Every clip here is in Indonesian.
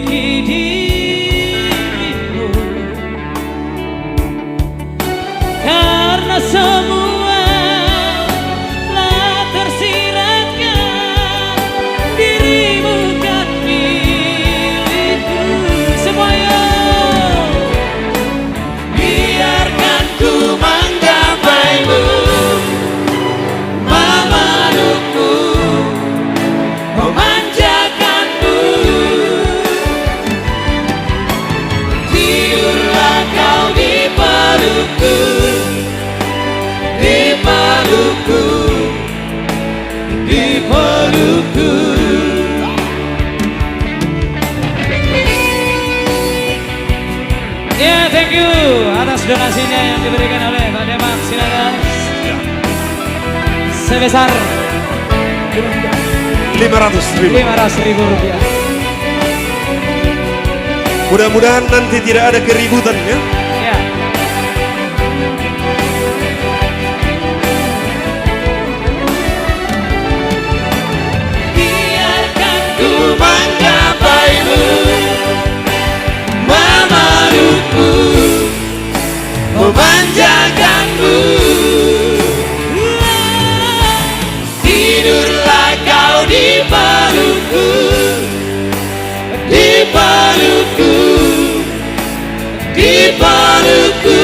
memiliki dirimu, karena semua telah tersiratkan, dirimu kan milikku. Semuanya biarkan ku menggapaimu, memelukmu, memanjakanmu. Tidurlah kau di pelukku, di pelukku, di pelukku. Ya, thank you atas donasinya yang diberikan oleh Pak Demak. Silakan. Sebesar 500.000 rupiah. Mudah-mudahan nanti tidak ada keributan ya. Ya. Biarkan ku menggapaimu, memelukmu, memanjakanmu. Tidurlah kau di pelukku, di pelukku, di pelukku,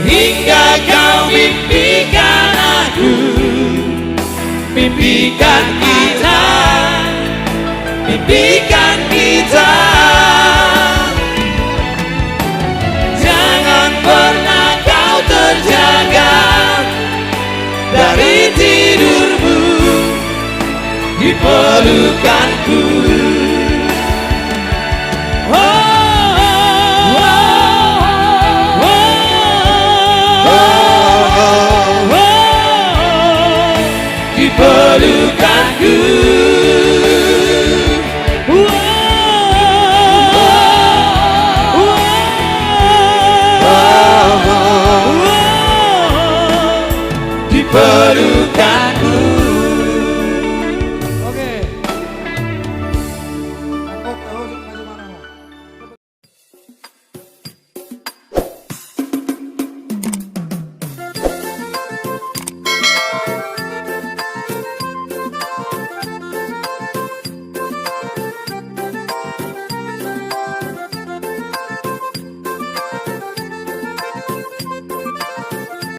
hingga kau mimpikan aku, mimpikan kita, mimpikan kita. Jangan pernah kau terjaga dari tidurmu di pelukanku.